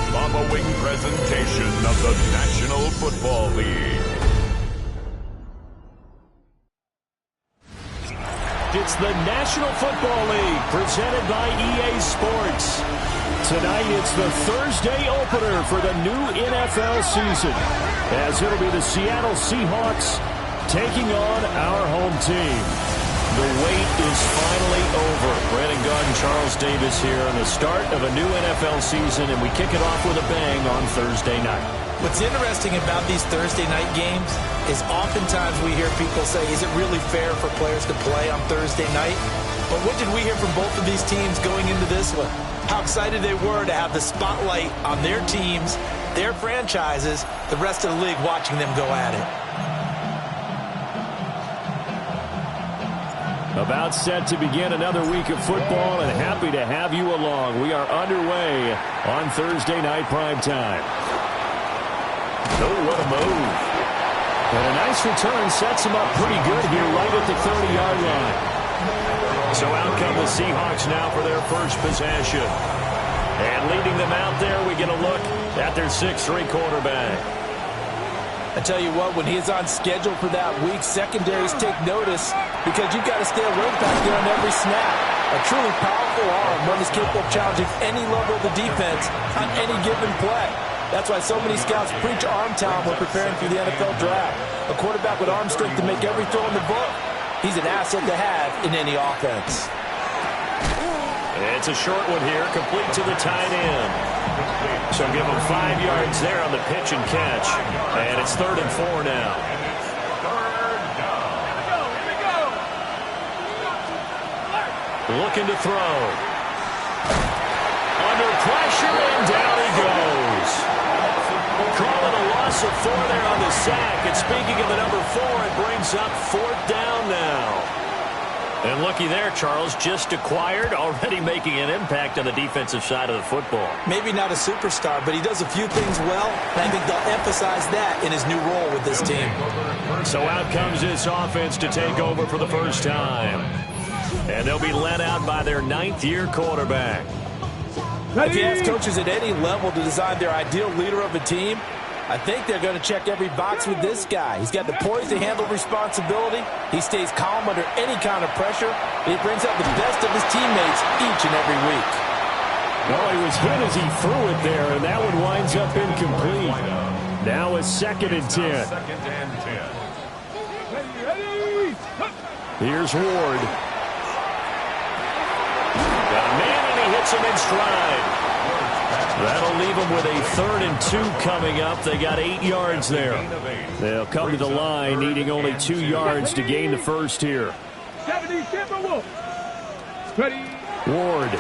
following presentation of the National Football League. It's the National Football League presented by EA Sports. Tonight it's the Thursday opener for the new NFL season, as it'll be the Seattle Seahawks taking on our home team. The wait is finally over. Brandon Garden, Charles Davis here on the start of a new NFL season, and we kick it off with a bang on Thursday night. What's interesting about these Thursday night games is oftentimes we hear people say, is it really fair for players to play on Thursday night? But what did we hear from both of these teams going into this one? How excited they were to have the spotlight on their teams, their franchises, the rest of the league watching them go at it. About set to begin another week of football, and happy to have you along. We are underway on Thursday night primetime. Oh, what a move. And a nice return sets him up pretty good here right at the 30-yard line. So out come the Seahawks now for their first possession. And leading them out there, we get a look at their 6'3" quarterback. I tell you what, when he's on schedule for that week, secondaries take notice because you've got to stay alert back there on every snap. A truly powerful arm, one is capable of challenging any level of the defense on any given play. That's why so many scouts preach arm talent when preparing for the NFL draft. A quarterback with arm strength to make every throw in the book, he's an asset to have in any offense. It's a short one here, complete to the tight end. So give him 5 yards there on the pitch and catch. And it's 3rd and 4 now. Looking to throw. Under pressure, and down he goes. Calling a loss of 4 there on the sack. And speaking of the number 4, it brings up 4th down now. And looky there, Charles, just acquired, already making an impact on the defensive side of the football. Maybe not a superstar, but he does a few things well, and I think they'll emphasize that in his new role with this team. So out comes this offense to take over for the first time. And they'll be led out by their 9th-year quarterback. If you ask coaches at any level to design their ideal leader of a team, I think they're going to check every box with this guy. He's got the poise to handle responsibility. He stays calm under any kind of pressure. He brings out the best of his teammates each and every week. Well, he was hit as he threw it there, and that one winds up incomplete. Now it's 2nd and 10. Here's Ward. Got a man, and he hits him in stride. That'll leave them with a 3rd and 2 coming up. They got 8 yards there. They'll come to the line, needing only 2 yards to gain the first here. Ward.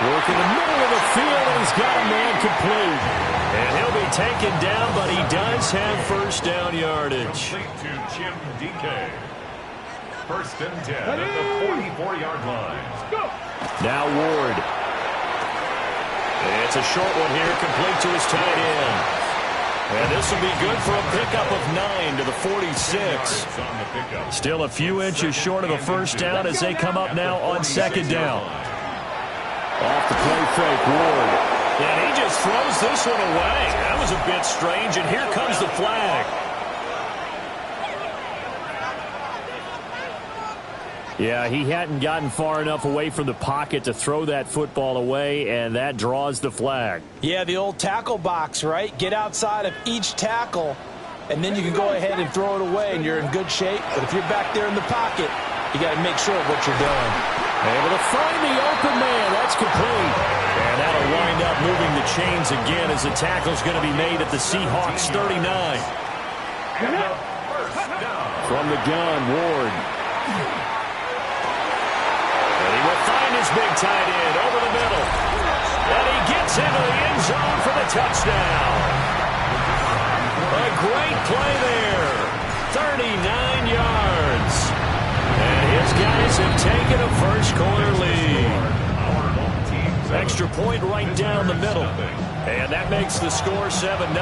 Working the middle of the field, and he's got a man complete. And he'll be taken down, but he does have first down yardage. First and 10 at the 44-yard line. Now Ward. It's a short one here, complete to his tight end. And this will be good for a pickup of 9 to the 46. Still a few inches short of a first down as they come up now on 2nd down. Off the play fake, Ward. And he just throws this one away. That was a bit strange, and here comes the flag. Yeah, he hadn't gotten far enough away from the pocket to throw that football away, and that draws the flag. Yeah, the old tackle box, right? Get outside of each tackle, and then you can go ahead and throw it away, and you're in good shape. But if you're back there in the pocket, you got to make sure of what you're doing. Able to find the open man. That's complete. And that'll wind up moving the chains again as the tackle's going to be made at the Seahawks 39. From the gun, Ward. And he will find his big tight end over the middle. And he gets into the end zone for the touchdown. A great play there. 39 yards. And his guys have taken a first-quarter lead. Extra point right down the middle. And that makes the score 7-0.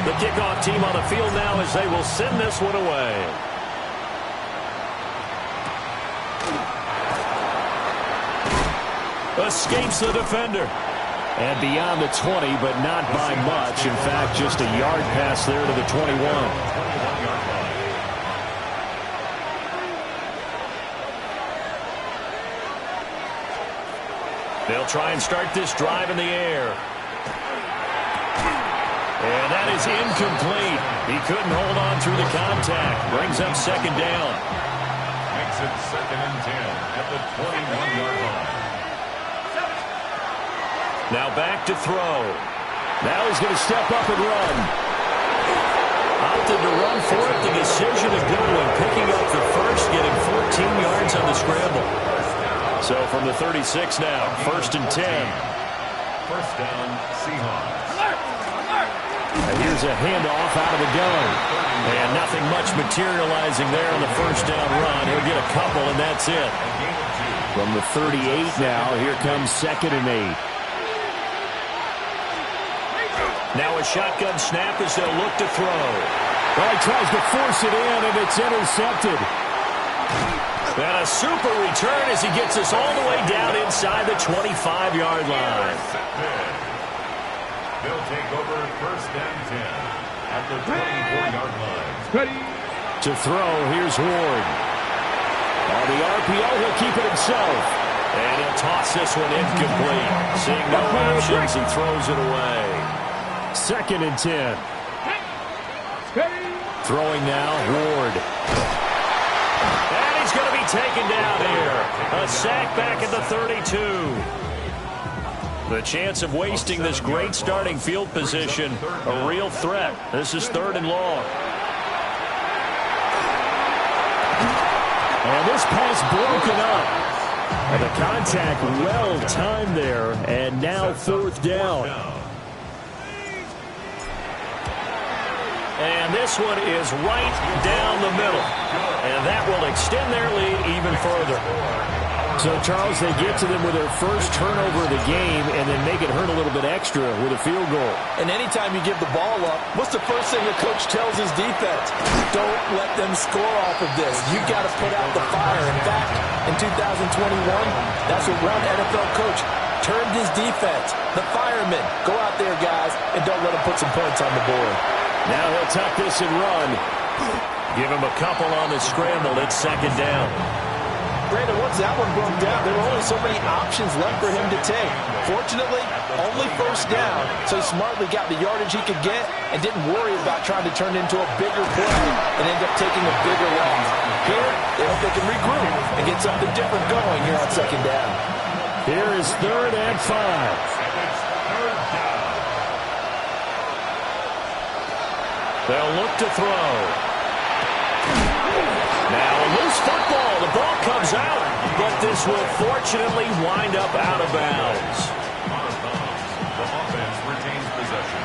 The kickoff team on the field now as they will send this one away. Escapes the defender. And beyond the 20, but not by much. In fact, just a yard pass there to the 21. They'll try and start this drive in the air. And that is incomplete. He couldn't hold on through the contact. Brings up second down. Makes it 2nd and 10 at the 21-yard line. Now back to throw. Now he's going to step up and run. Opted to run for it. The decision to go and picking up the first, getting 14 yards on the scramble. So from the 36 now, 1st and 10. First down, Seahawks. And here's a handoff out of the gun. And nothing much materializing there on the first down run. He'll get a couple, and that's it. From the 38 now, here comes 2nd and 8. Now a shotgun snap as they'll look to throw. Well, he tries to force it in, and it's intercepted. And a super return as he gets us all the way down inside the 25-yard line. They'll take over 1st and 10 at the 24-yard line. To throw, here's Ward. On the RPO, he'll keep it himself. And he'll toss this one incomplete. Seeing no options, he throws it away. 2nd and 10. Throwing now, Ward. And he's going to be taken down here. A sack back at the 32. The chance of wasting this great starting field position, a real threat. This is 3rd and long. And this pass broken up. And the contact well timed there, and now 4th down. And this one is right down the middle. And that will extend their lead even further. So, Charles, they get to them with their first turnover of the game and then make it hurt a little bit extra with a field goal. And anytime you give the ball up, what's the first thing the coach tells his defense? Don't let them score off of this. You've got to put out the fire. In fact, in 2021, that's what one NFL coach termed his defense. The firemen. Go out there, guys, and don't let them put some points on the board. Now he'll tuck this and run. Give him a couple on the scramble. It's 2nd down. Brandon, once that one broke down, there were only so many options left for him to take. Fortunately, only 1st down, so he smartly got the yardage he could get and didn't worry about trying to turn it into a bigger play and end up taking a bigger loss. Here, they hope they can regroup and get something different going here on 2nd down. Here is 3rd and 5. They'll look to throw. Now a loose football. The ball comes out, but this will fortunately wind up out of bounds. The offense retains possession.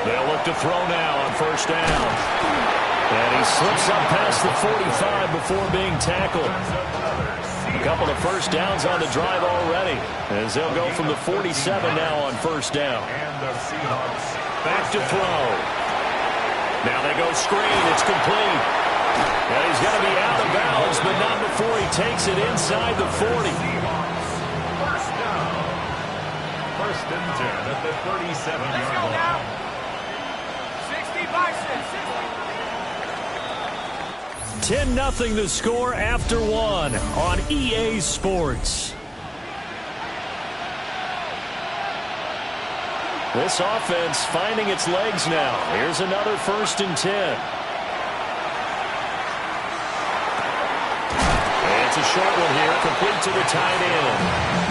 They'll look to throw now on 1st down. And he slips up past the 45 before being tackled. A couple of 1st downs on the drive already, as they'll go from the 47 now on 1st down. And the Seahawks back to throw. Now they go screen. It's complete. And he's going to be out of bounds, but not before he takes it inside the 40. First down. 1st and 10 at the 37-yard line. 10-0 the score after one on EA Sports. This offense finding its legs now. Here's another 1st and 10. And it's a short one here, complete to the tight end.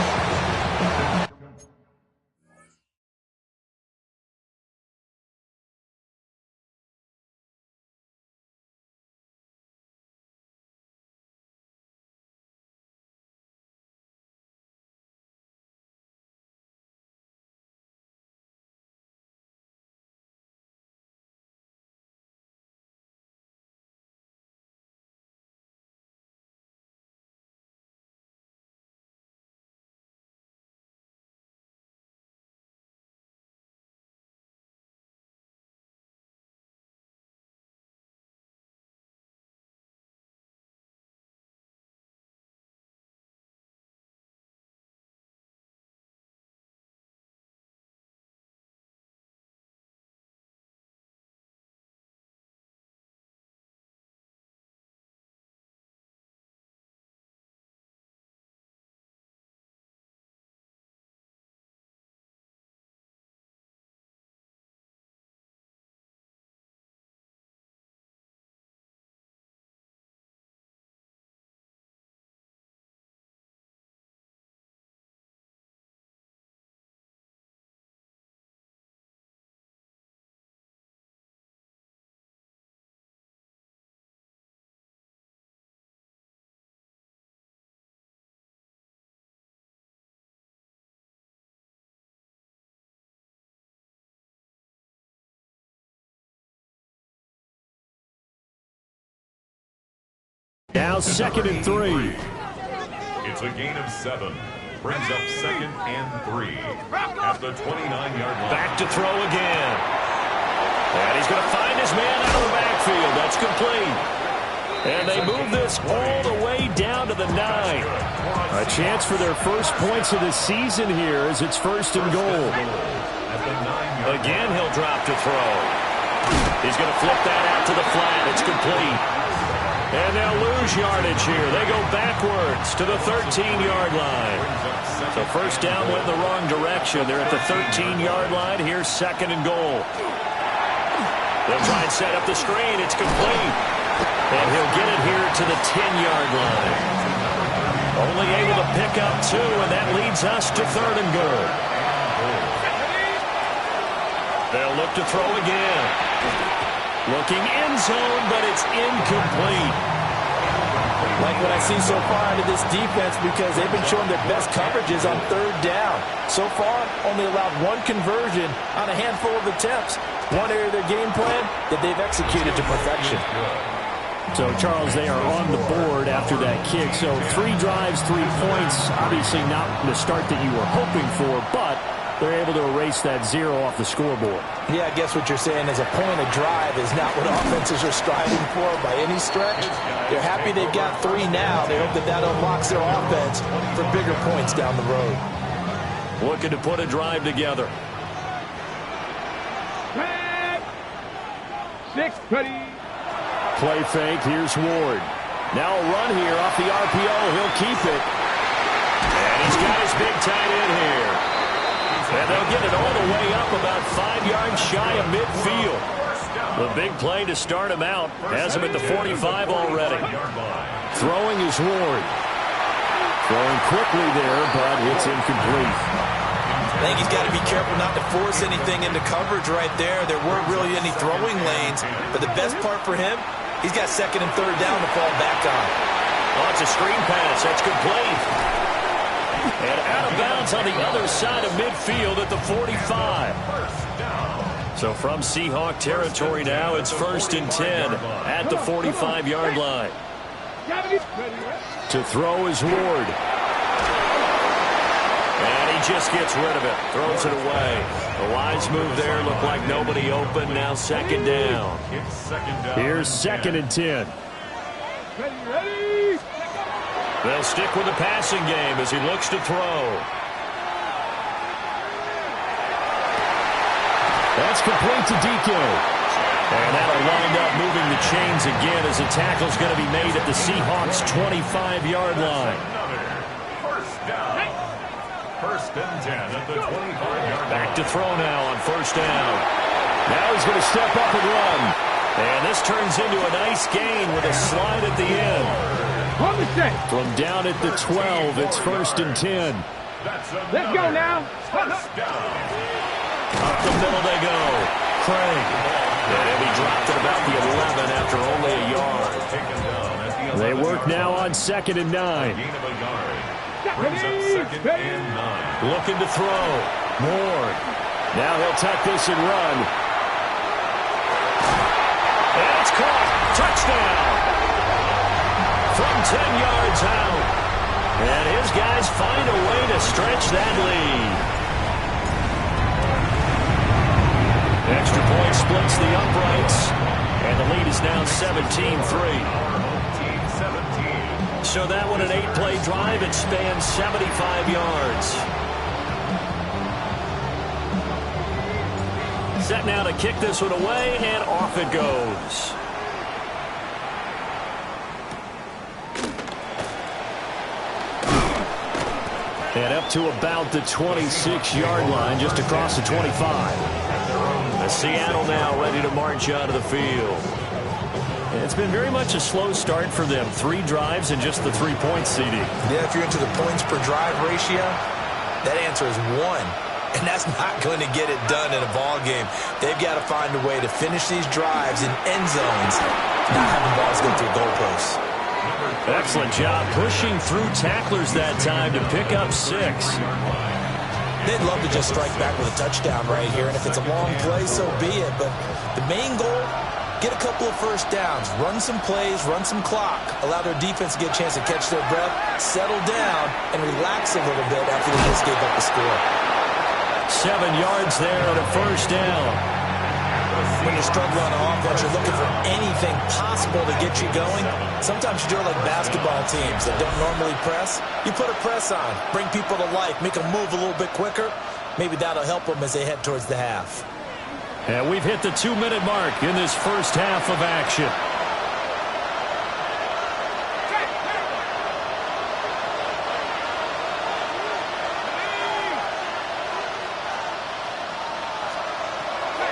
Now 2nd and 3. It's a gain of 7. Brings up 2nd and 3 at the 29-yard line. Back to throw again. And he's going to find his man out of the backfield. That's complete. And they move this all the way down to the 9. A chance for their first points of the season here as it's 1st and goal. Again, he'll drop to throw. He's going to flip that out to the flat. It's complete. And they'll lose yardage here. They go backwards to the 13-yard line. So first down went in the wrong direction. They're at the 13-yard line. Here's 2nd and goal. They'll try and set up the screen. It's complete. And he'll get it here to the 10-yard line. Only able to pick up 2, and that leads us to 3rd and goal. They'll look to throw again. Looking end zone, but it's incomplete. Like what I see so far into this defense, because they've been showing their best coverages on 3rd down. So far, only allowed 1 conversion on a handful of attempts. One area of their game plan that they've executed to perfection. So, Charles, they are on the board after that kick. So 3 drives, 3 points. Obviously not the start that you were hoping for, but they're able to erase that 0 off the scoreboard. Yeah, I guess what you're saying is a point of drive is not what offenses are striving for by any stretch. They're happy they've got 3 now. They hope that that unlocks their offense for bigger points down the road. Looking to put a drive together. 6, ready. Play fake. Here's Ward. Now a run here off the RPO. He'll keep it. And he's got his big tight end here. And they'll get it all the way up about 5 yards shy of midfield. The big play to start him out has him at the 45 already. Throwing is Ward. Throwing quickly there, but it's incomplete. I think he's got to be careful not to force anything into coverage right there. There weren't really any throwing lanes. But the best part for him, he's got 2nd and 3rd down to fall back on. Oh, it's a screen pass. That's complete. And out of bounds on the other side of midfield at the 45. So from Seahawk territory now, it's 1st and 10 at the 45-yard line. To throw is Ward. And he just gets rid of it. Throws it away. A wise move there. Looked like nobody open. Now 2nd down. Here's 2nd and 10. They'll stick with the passing game as he looks to throw. That's complete to DK. And that'll wind up moving the chains again as the tackle's going to be made at the Seahawks' 25-yard line. First and 10 at the 25-yard line. Back to throw now on 1st down. Now he's going to step up and run. And this turns into a nice gain with a slide at the end. From down at the 12, it's 1st and 10. Let's go now. First down. Up the middle they go. Craig. And he dropped it about the 11 after only a yard. They work now on 2nd and 9. Gain of a yard. Brings up 2nd and 9. Looking to throw. Ward. Now he'll tuck this and run. And it's caught. Touchdown. From 10 yards out. And his guys find a way to stretch that lead. Extra point splits the uprights. And the lead is now 17-3. So that one an 8-play drive. It spans 75 yards. Set now to kick this one away, and off it goes. And up to about the 26-yard line, just across the 25. Seattle now ready to march out of the field. It's been very much a slow start for them. 3 drives and just the 3-point CD. Yeah, if you're into the points per drive ratio, that answer is 1. And that's not going to get it done in a ball game. They've got to find a way to finish these drives in end zones, not having balls go through goalposts. Excellent job pushing through tacklers that time to pick up 6. They'd love to just strike back with a touchdown right here, and if it's a long play, so be it. But the main goal, Get a couple of first downs, run some plays, run some clock, allow their defense to get a chance to catch their breath, settle down, and relax a little bit after they just gave up the score. 7 yards there on a first down. When you struggle on offense, you're looking for anything possible to get you going. Sometimes you do it like basketball teams that don't normally press. You put a press on, bring people to life, make them move a little bit quicker. Maybe that'll help them as they head towards the half. And we've hit the 2-minute mark in this first half of action.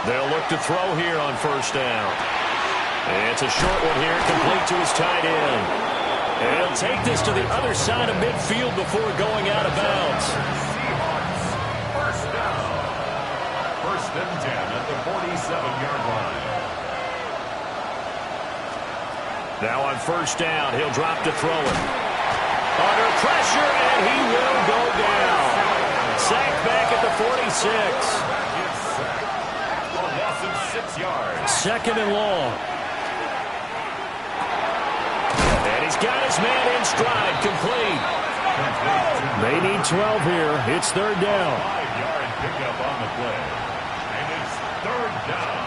They'll look to throw here on first down. And it's a short one here, complete to his tight end. And he'll take this to the other side of midfield before going out of bounds. First down. First and 10 at the 47-yard line. Now on first down, he'll drop to throw it. Under pressure, and he will go down. Sacked back at the 46. 6 yards. Second and long. And he's got his man in stride, complete. They need 12 here. It's third down. 5-yard pickup on the play. And it's third down.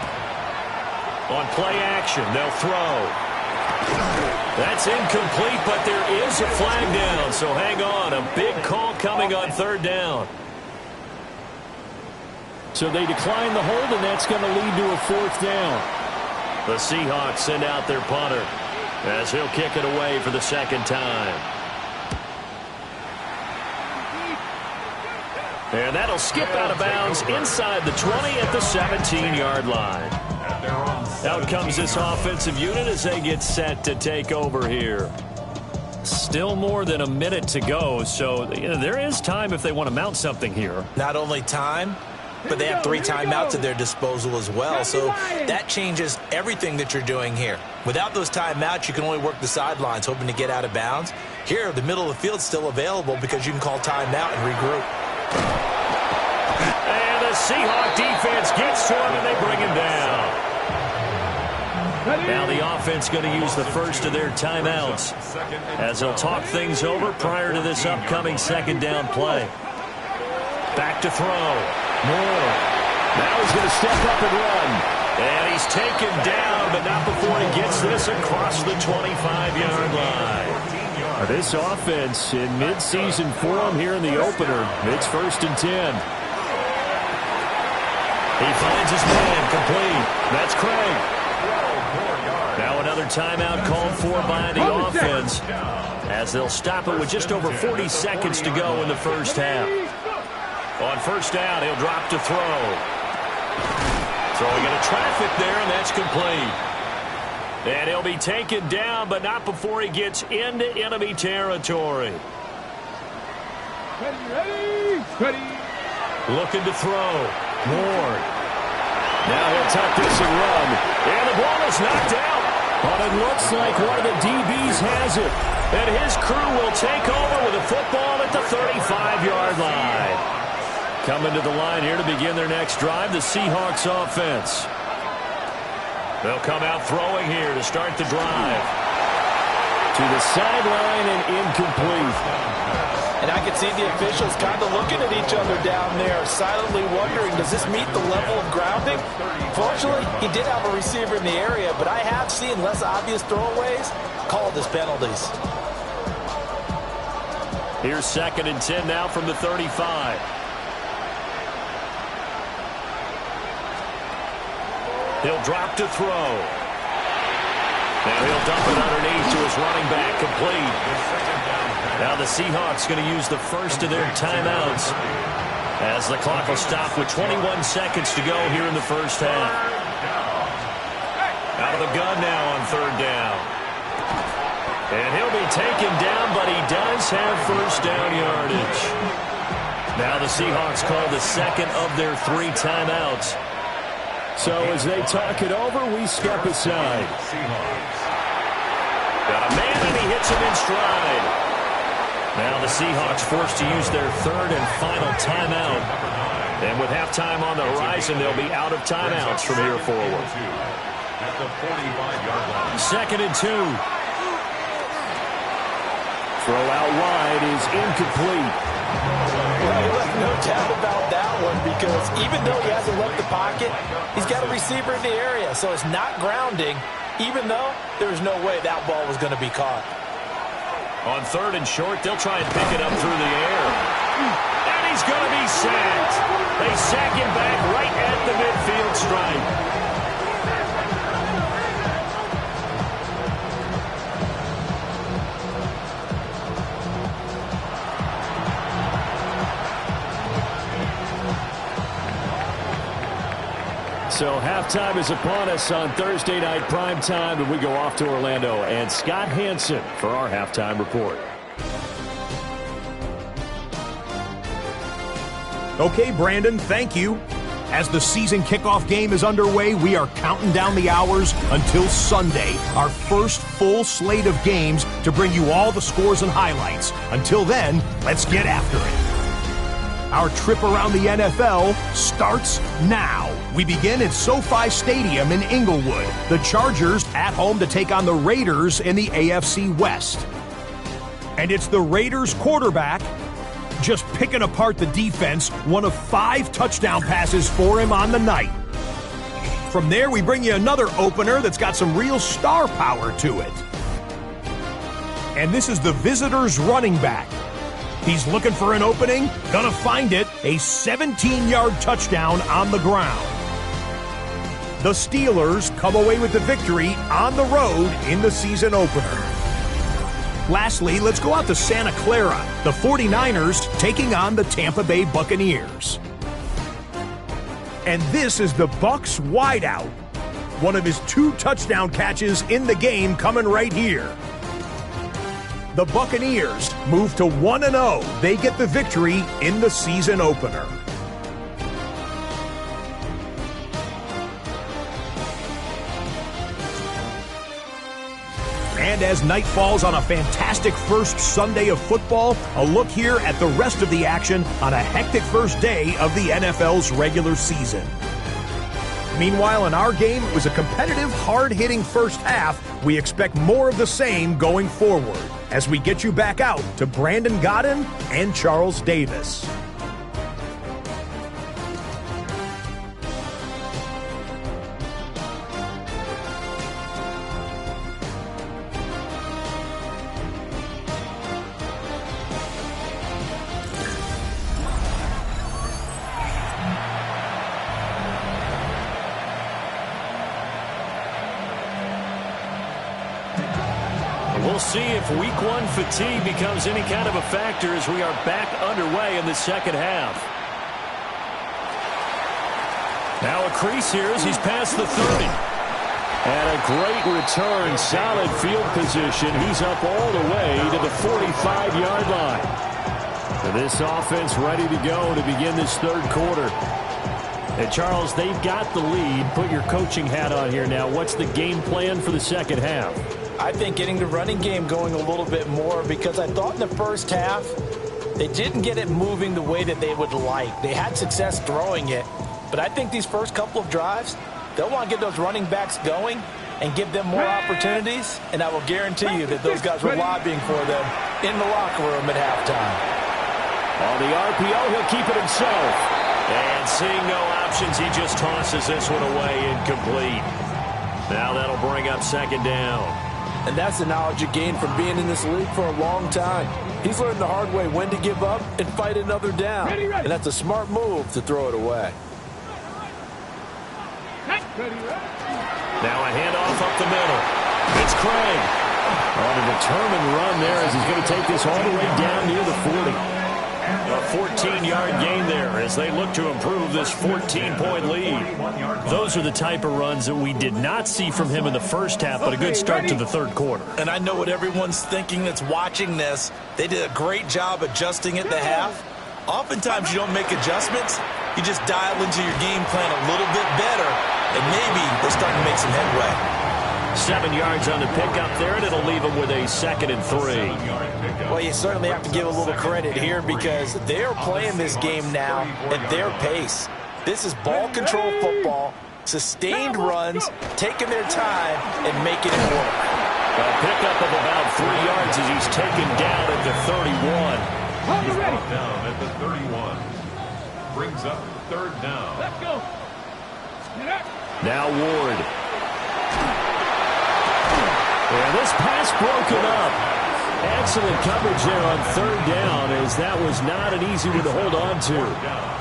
On play action, they'll throw. That's incomplete, but there is a flag down, so hang on. A big call coming on third down. So they decline the hold, and that's going to lead to a fourth down. The Seahawks send out their punter as he'll kick it away for the second time. And that'll skip out of bounds inside the 20 at the 17-yard line. Out comes this offensive unit as they get set to take over here. Still more than a minute to go, so there is time if they want to mount something here. Not only time, but they have 3 timeouts at their disposal as well. So that changes everything that you're doing here. Without those timeouts, you can only work the sidelines, hoping to get out of bounds. Here, the middle of the field's still available because you can call timeout and regroup. And the Seahawk defense gets to him, and they bring him down. Now the offense going to use the first of their timeouts as they'll talk things over prior to this upcoming second down play. Back to throw. Moore. Now he's going to step up and run. And he's taken down, but not before he gets this across the 25-yard line. This offense in midseason form here in the opener. It's first and 10. He finds his man complete. That's Craig. Now another timeout called for by the offense as they'll stop it with just over 40 seconds to go in the first half. On first down, he'll drop to throw. Throwing into traffic there, and that's complete. And he'll be taken down, but not before he gets into enemy territory. Ready. Looking to throw. Ward. Now he'll tuck this and run. And the ball is knocked out. But it looks like one of the DBs has it. And his crew will take over with a football at the 35-yard line. Coming to the line here to begin their next drive, the Seahawks offense. They'll come out throwing here to start the drive. To the sideline and incomplete. And I can see the officials kind of looking at each other down there, silently wondering, does this meet the level of grounding? Fortunately, he did have a receiver in the area, but I have seen less obvious throwaways called as penalties. Here's second and 10 now from the 35. He'll drop to throw. Now he'll dump it underneath to his running back, complete. Now the Seahawks going to use the first of their timeouts as the clock will stop with 21 seconds to go here in the first half. Out of the gun now on third down. And he'll be taken down, but he does have first down yardage. Now the Seahawks call the second of their 3 timeouts. So as they talk it over, we step aside. Got a man, and he hits him in stride. Now the Seahawks forced to use their third and final timeout. And with halftime on the horizon, they'll be out of timeouts from here forward. at the 45-yard line. 2nd and 2. Throw out wide is incomplete. Well, no doubt about that one, because even though he hasn't left the pocket, he's got a receiver in the area, so it's not grounding, even though there's no way that ball was going to be caught. On 3rd and short, they'll try and pick it up through the air. And he's going to be sacked. They sack him back right at the midfield stripe. So halftime is upon us on Thursday night primetime, and we go off to Orlando. And Scott Hansen for our halftime report. Okay, Brandon, thank you. As the season kickoff game is underway, we are counting down the hours until Sunday, our first full slate of games to bring you all the scores and highlights. Until then, let's get after it. Our trip around the NFL starts now. We begin at SoFi Stadium in Inglewood. The Chargers at home to take on the Raiders in the AFC West. And it's the Raiders quarterback just picking apart the defense, one of 5 touchdown passes for him on the night. From there, we bring you another opener that's got some real star power to it. And this is the visitors' running back. He's looking for an opening, gonna find it, a 17-yard touchdown on the ground. The Steelers come away with the victory on the road in the season opener. Lastly, let's go out to Santa Clara, the 49ers taking on the Tampa Bay Buccaneers. And this is the Bucs wideout. One of his 2 touchdown catches in the game coming right here. The Buccaneers move to 1-0. They get the victory in the season opener. And as night falls on a fantastic first Sunday of football, a look here at the rest of the action on a hectic first day of the NFL's regular season. Meanwhile, in our game, it was a competitive, hard-hitting first half. We expect more of the same going forward as we get you back out to Brandon Godden and Charles Davis. We'll see if week 1 fatigue becomes any kind of a factor as we are back underway in the second half. Now a crease here as he's past the 30. And a great return, solid field position. He's up all the way to the 45-yard line. And this offense ready to go to begin this third quarter. And Charles, they've got the lead. Put your coaching hat on here now. What's the game plan for the second half? I think getting the running game going a little bit more, because I thought in the first half they didn't get it moving the way that they would like. They had success throwing it, but I think these first couple of drives, they'll want to get those running backs going and give them more opportunities, and I will guarantee you that those guys were lobbying for them in the locker room at halftime. On the RPO, he'll keep it himself. And seeing no options, he just tosses this one away incomplete. Now that'll bring up second down. And that's the knowledge you gain from being in this league for a long time. He's learned the hard way when to give up and fight another down. And that's a smart move to throw it away. Now a handoff up the middle. It's Craig. On a determined run there as he's going to take this all the way down near the 40. A 14-yard gain there as they look to improve this 14-point lead. Those are the type of runs that we did not see from him in the first half, but a good start to the third quarter. And I know what everyone's thinking that's watching this. They did a great job adjusting at the half. Oftentimes you don't make adjustments. You just dial into your game plan a little bit better, and maybe they're starting to make some headway. 7 yards on the pickup there, and it'll leave them with a 2nd and 3. Well, you certainly have to give a little credit here because they're playing this game now at their pace. This is ball control football. Sustained runs, taking their time, and making it work. A pickup of about 3 yards as he's taken down at the 31. He's brought down at the 31. Brings up 3rd down. Let's go. Now Ward. And this pass broken up. Excellent coverage there on 3rd down, as that was not an easy one to hold on to.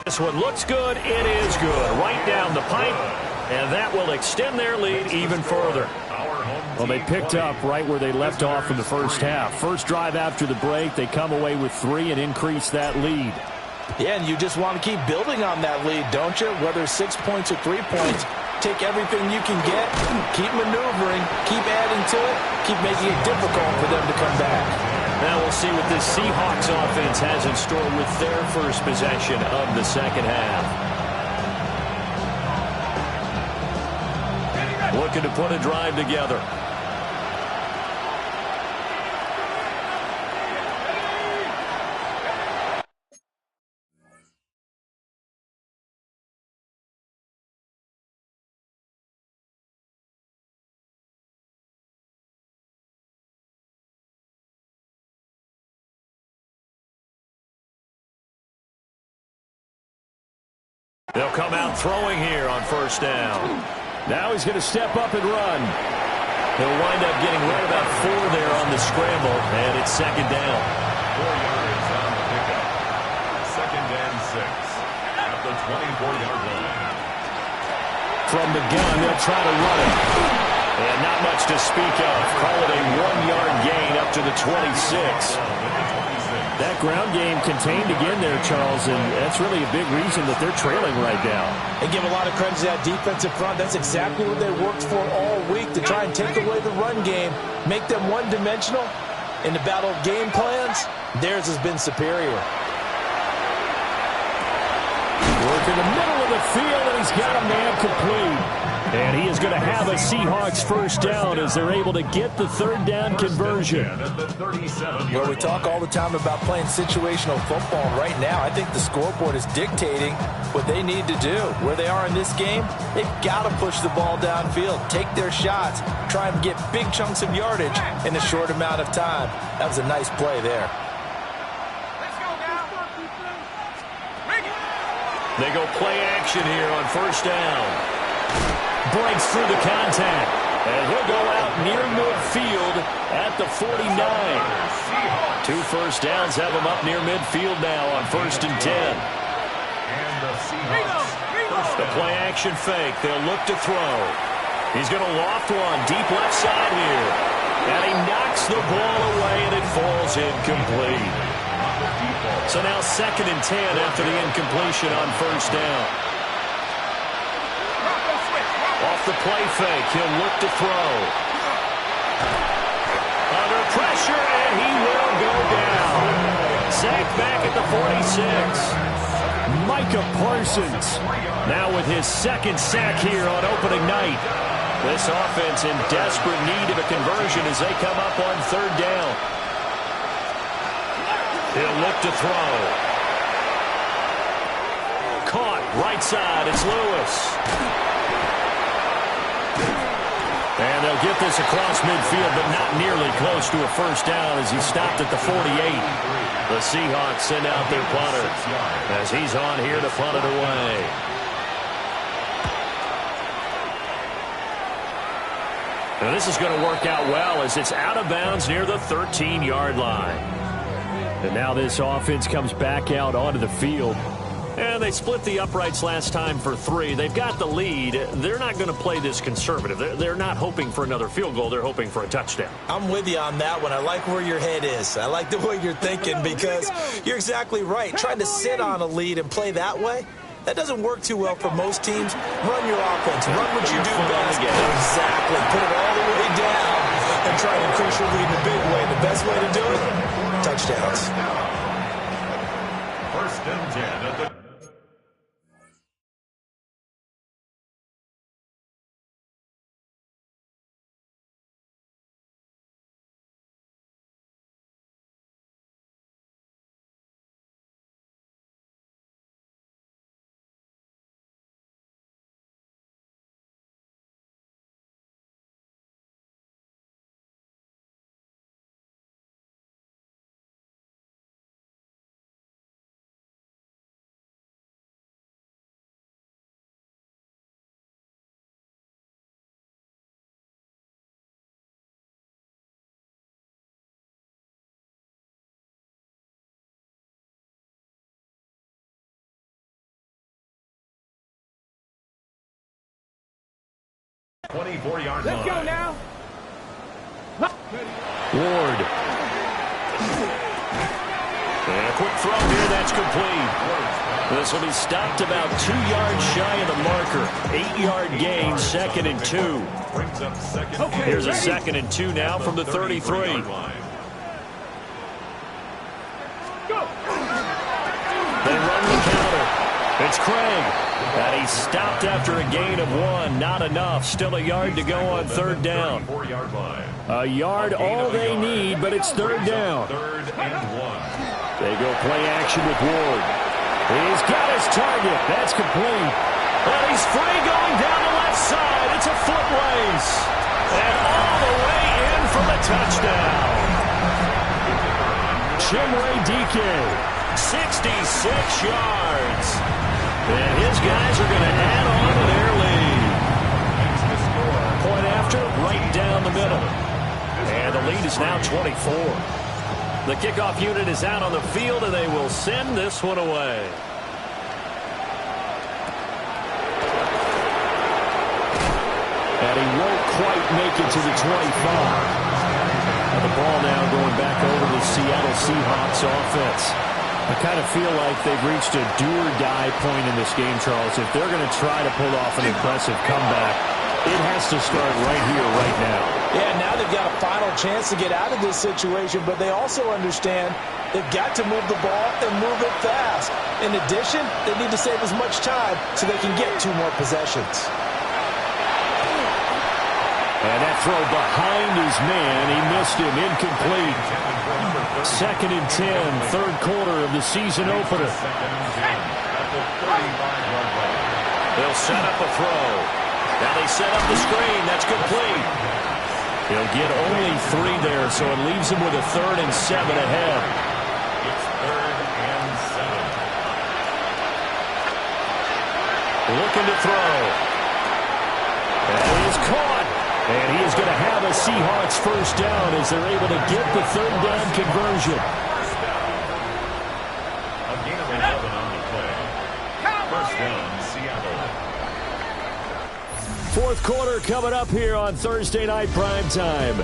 This one looks good. It is good. Right down the pipe. And that will extend their lead even further. Well, they picked up right where they left off in the first half. First drive after the break, they come away with 3 and increase that lead. Yeah, and you just want to keep building on that lead, don't you? Whether 6 points or 3 points, take everything you can get, keep maneuvering, keep adding to it, keep making it difficult for them to come back. Now we'll see what this Seahawks offense has in store with their first possession of the second half. Looking to put a drive together. They'll come out throwing here on 1st down. Now he's going to step up and run. He'll wind up getting right about 4 there on the scramble, and it's 2nd down. 4 yards on the pickup. 2nd and 6 at the 24-yard line. From the gun, they'll try to run it. And not much to speak of. Call it a 1-yard gain up to the 26. That ground game contained again there, Charles, and that's really a big reason that they're trailing right now. And give a lot of credit to that defensive front. That's exactly what they worked for all week, to try and take away the run game, make them one-dimensional. In the battle of game plans, theirs has been superior. Work in the middle of the field, and he's got a man complete. And he is going to have a Seahawks 1st down as they're able to get the 3rd down conversion. Well, we talk all the time about playing situational football. Right now, I think the scoreboard is dictating what they need to do. Where they are in this game, they've got to push the ball downfield, take their shots, try and get big chunks of yardage in a short amount of time. That was a nice play there. They go play action here on 1st down. Breaks through the contact. And he'll go out near midfield at the 49. 2 1st downs have him up near midfield now on 1st and 10. And the Seahawks. The play action fake. They'll look to throw. He's going to loft one deep left side here. And he knocks the ball away, and it falls incomplete. So now 2nd and 10 after the incompletion on 1st down. Off the play fake, he'll look to throw. Under pressure, and he will go down. Sacked back at the 46. Micah Parsons now with his 2nd sack here on opening night. This offense in desperate need of a conversion as they come up on 3rd down. He'll look to throw. Caught right side, it's Lewis. And they'll get this across midfield, but not nearly close to a 1st down as he stopped at the 48. The Seahawks send out their punter as he's on here to punt it away. Now this is going to work out well as it's out of bounds near the 13-yard line. And now this offense comes back out onto the field. And they split the uprights last time for 3. They've got the lead. They're not going to play this conservative. They're not hoping for another field goal. They're hoping for a touchdown. I'm with you on that one. I like where your head is. I like the way you're thinking because you're exactly right. Trying to sit on a lead and play that way, that doesn't work too well for most teams. Run your offense. Run what you do best. Exactly. Put it all the way down and should lead in a big way. The best way to do it, touchdowns. First and 10 at the 24-yard line. Let's go now. Ward. And a quick throw here, that's complete. This will be stopped about 2 yards shy of the marker. 8-yard gain, 2nd and 2. Brings up second. Here's a 2nd and 2 now from the 33. Go. They run the counter. It's Craig. And he's stopped after a gain of 1. Not enough. Still a yard to go on 3rd down. 34-yard line. A yard all they need, but it's 3rd down. 3rd and 1. They go play action with Ward. He's got his target. That's complete. And he's free going down the left side. It's a foot race. And all the way in for the touchdown. Chimray DK, 66 yards. And his guys are going to add on to their lead. Point after, right down the middle. And the lead is now 24. The kickoff unit is out on the field, and they will send this one away. And he won't quite make it to the 25. And the ball now going back over to the Seattle Seahawks offense. I kind of feel like they've reached a do-or-die point in this game, Charles. If they're going to try to pull off an impressive comeback, it has to start right here, right now. Yeah, now they've got a final chance to get out of this situation, but they also understand they've got to move the ball and move it fast. In addition, they need to save as much time so they can get 2 more possessions. And that throw behind his man, he missed him, incomplete. 2nd and 10, 3rd quarter of the season opener. They'll set up a throw. Now they set up the screen. That's complete. He'll get only 3 there, so it leaves him with a 3rd and 7 ahead. It's 3rd and 7. Looking to throw. And he is caught. And he is going to have a Seahawks first down as they're able to get the 3rd down conversion. A gain of 11 on the play. First down, Seattle. 4th quarter coming up here on Thursday Night Primetime.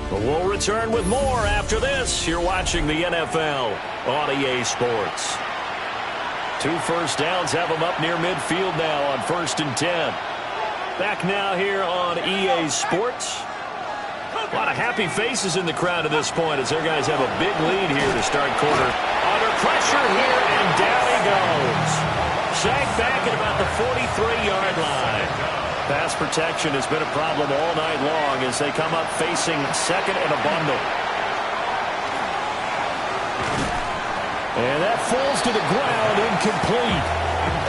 But we'll return with more after this. You're watching the NFL on EA Sports. 2 first downs have them up near midfield now on 1st and 10. Back now here on EA Sports. A lot of happy faces in the crowd at this point as their guys have a big lead here to start quarter. Under pressure here, and down he goes. Sacked back at about the 43-yard line. Pass protection has been a problem all night long as they come up facing 2nd and a bundle. And that falls to the ground, incomplete.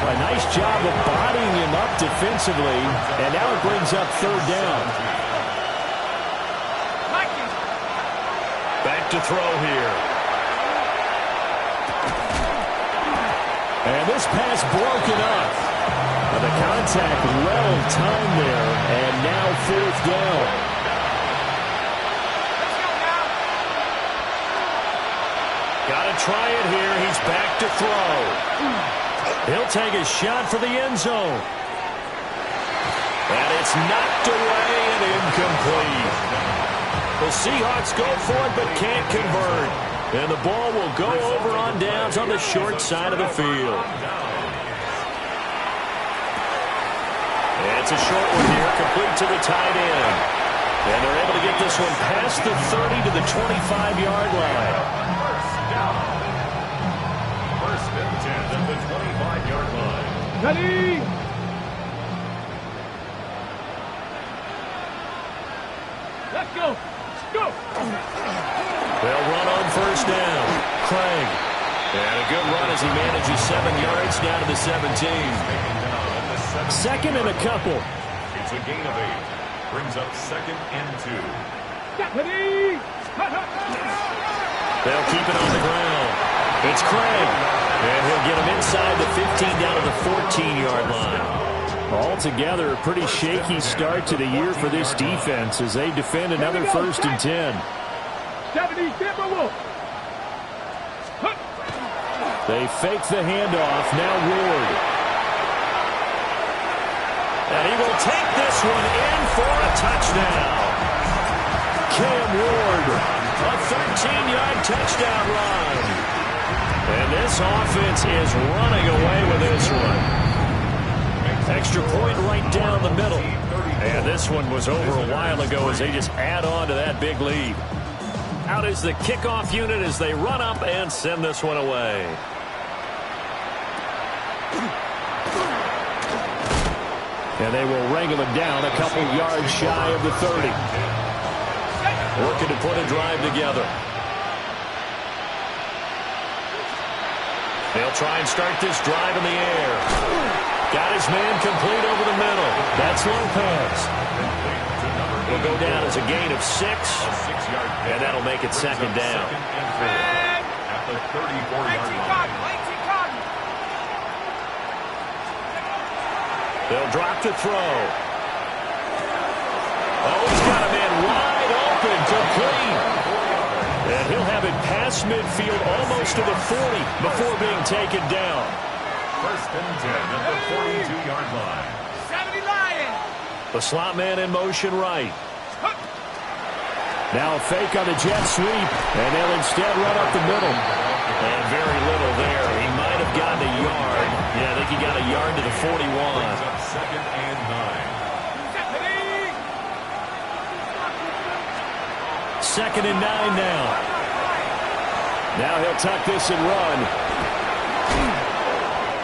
A nice job of bodying him up defensively, and now it brings up 3rd down. Back to throw here. And this pass broken up. And the contact well timed there, and now 4th down. Got to try it here. He's back to throw. He'll take a shot for the end zone. And it's knocked away and incomplete. The Seahawks go for it but can't convert. And the ball will go over on downs on the short side of the field. It's a short one here, complete to the tight end. And they're able to get this one past past the 30 to the 25-yard line. First down. First and 10 at the 25-yard line. Ready? Let's go. Go. They'll run on first down. Craig. And a good run as he manages 7 yards down to the 17. Second and a couple. It's a gain of 8. Brings up second and 2. Ready? They'll keep it on the ground. It's Craig. And he'll get him inside the 15 down to the 14-yard line. Altogether, a pretty shaky start to the year for this defense as they defend another first and 10. 70 Timberwolves. They fake the handoff. Now Ward. And he will take this one in for a touchdown. Cam Ward, a 13-yard touchdown run. And this offense is running away with this one. Extra point right down the middle. And this one was over a while ago as they just add on to that big lead. Out is the kickoff unit as they run up and send this one away. And they will wrangle it down a couple yards shy of the 30. Working to put a drive together. They'll try and start this drive in the air. Got his man complete over the middle. That's Lopez. Will go down as a gain of 6. And that'll make it second down. At the 34-yard line. They'll drop to throw. Oh, he's got a man wide open, complete. And he'll have it past midfield almost to the 40 before being taken down. First and 10 at the 42-yard line. 70 Lions. The slot man in motion right. Now a fake on the jet sweep, and they'll instead run up the middle. And very little there. He might have gotten a yard. Yeah, I think he got a yard to the 41. Brings up second and 9. Second and 9 now. Now he'll tuck this and run.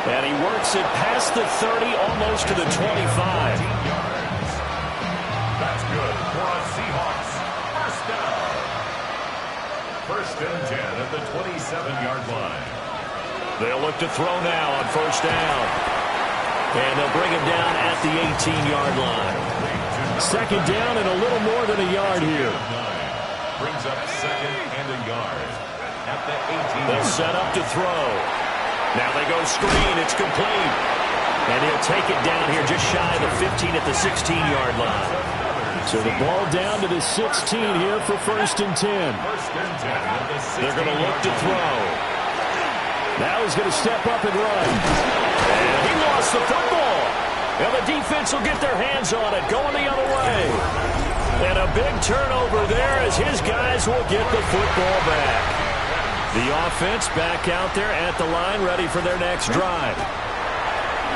And he works it past the 30, almost to the 25. That's good for a Seahawks. First down. First and 10 at the 27-yard line. They'll look to throw now on first down. And they'll bring him down at the 18-yard line. Second down and a little more than a yard here. Brings up second and a yard at the 18. They'll set up to throw. Now they go screen. It's complete. And he'll take it down here just shy of the 15 at the 16-yard line. So the ball down to the 16 here for first and 10. They're going to look to throw. Now he's going to step up and run. And he lost the football. And the defense will get their hands on it, going the other way. And a big turnover there as his guys will get the football back. The offense back out there at the line, ready for their next drive.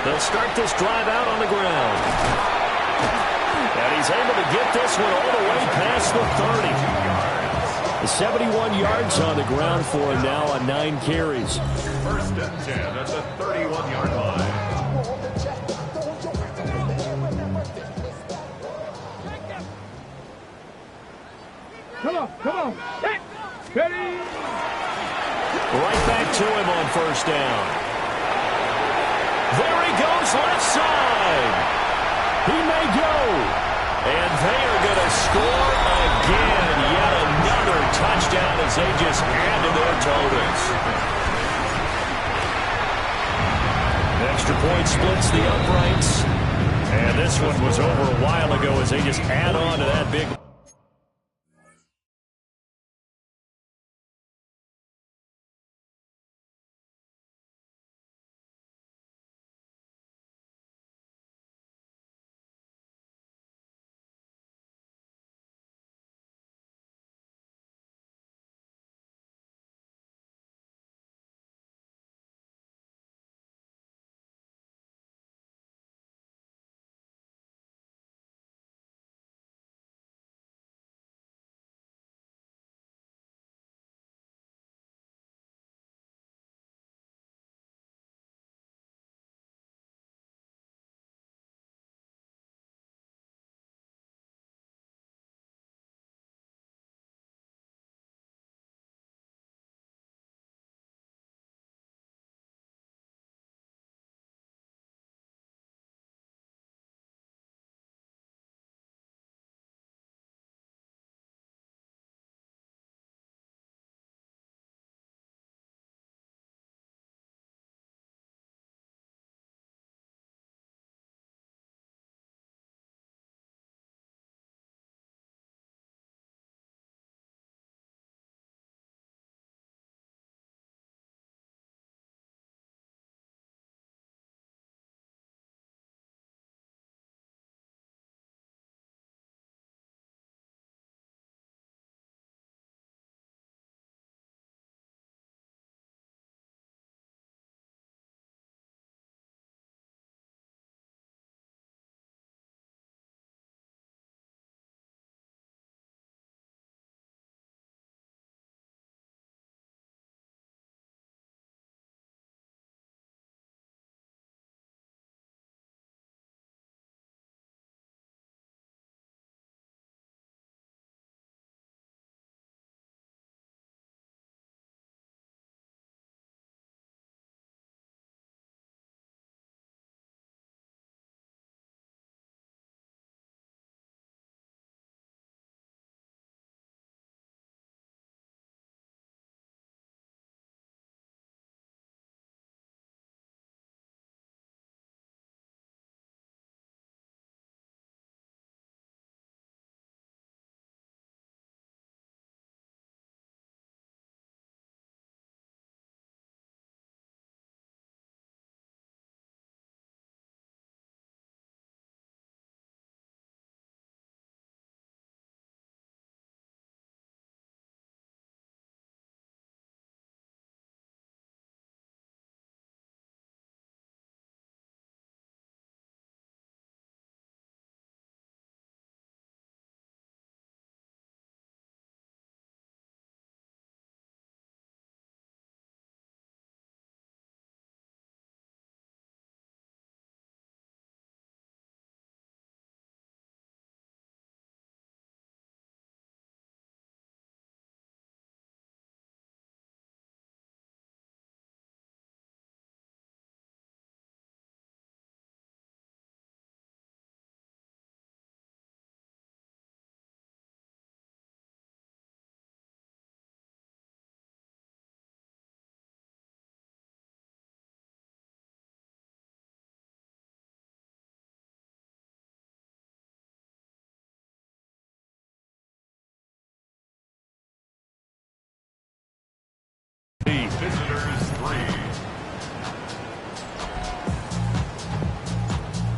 They'll start this drive out on the ground. And he's able to get this one all the way past the 30. The 71 yards on the ground for him now on 9 carries. First and 10 at the 31-yard line. Come on. Ready? Right back to him on first down. There he goes, left side. He may go. And they are going to score again. Yet another touchdown as they just add to their totals. Extra point splits the uprights. And this one was over a while ago as they just add on to that big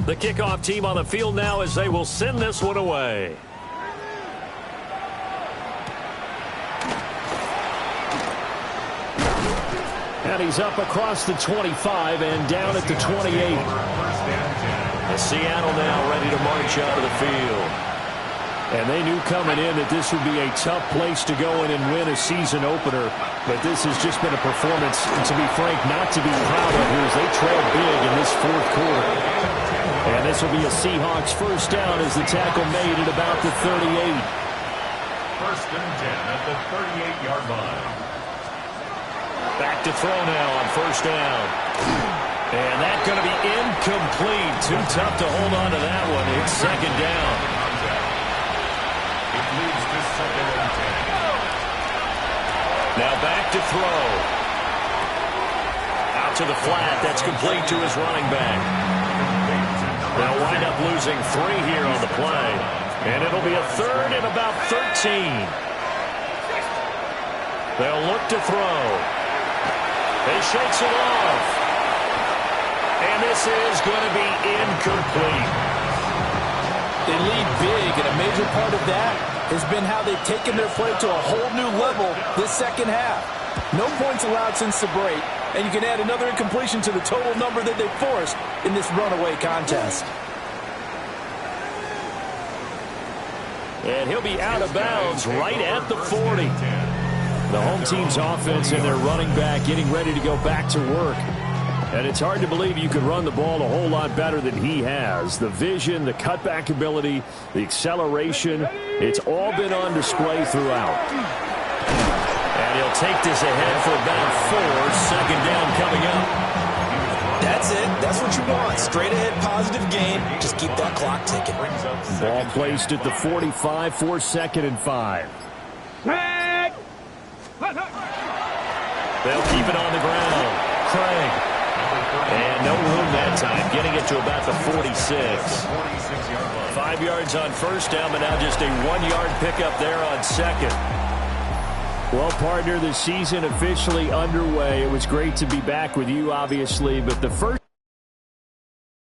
The kickoff team on the field now as they will send this one away. And he's up across the 25 and down at the 28. Seattle now ready to march out of the field. And they knew coming in that this would be a tough place to go in and win a season opener. But this has just been a performance, to be frank, not to be proud of here as they trail big in this fourth quarter. And this will be a Seahawks first down as the tackle made at about the 38. First and 10 at the 38-yard line. Back to throw now on first down. And that's going to be incomplete. Too tough to hold on to that one. It's second down. It leads to second and 10. Now back to throw. Out to the flat. That's complete to his running back. They'll wind up losing 3 here on the play. And it'll be a third and about 13. They'll look to throw. He shakes it off. And this is going to be incomplete. They lead big, and a major part of that has been how they've taken their play to a whole new level this second half. No points allowed since the break, and you can add another incompletion to the total number that they forced in this runaway contest. And he'll be out of bounds right at the 40. The home team's offense and their running back getting ready to go back to work. And it's hard to believe you could run the ball a whole lot better than he has. The vision, the cutback ability, the acceleration, it's all been on display throughout. And he'll take this ahead for about 4. Second down coming up. That's it. That's what you want. Straight ahead, positive gain. Just keep that clock ticking. Ball placed at the 45 for second and 5. They'll keep it on the ground. Craig. And no room that time, getting it to about the 46. 5 yards on first down, but now just a 1-yard pickup there on second. Well, partner, the season officially underway. It was great to be back with you, obviously, but the first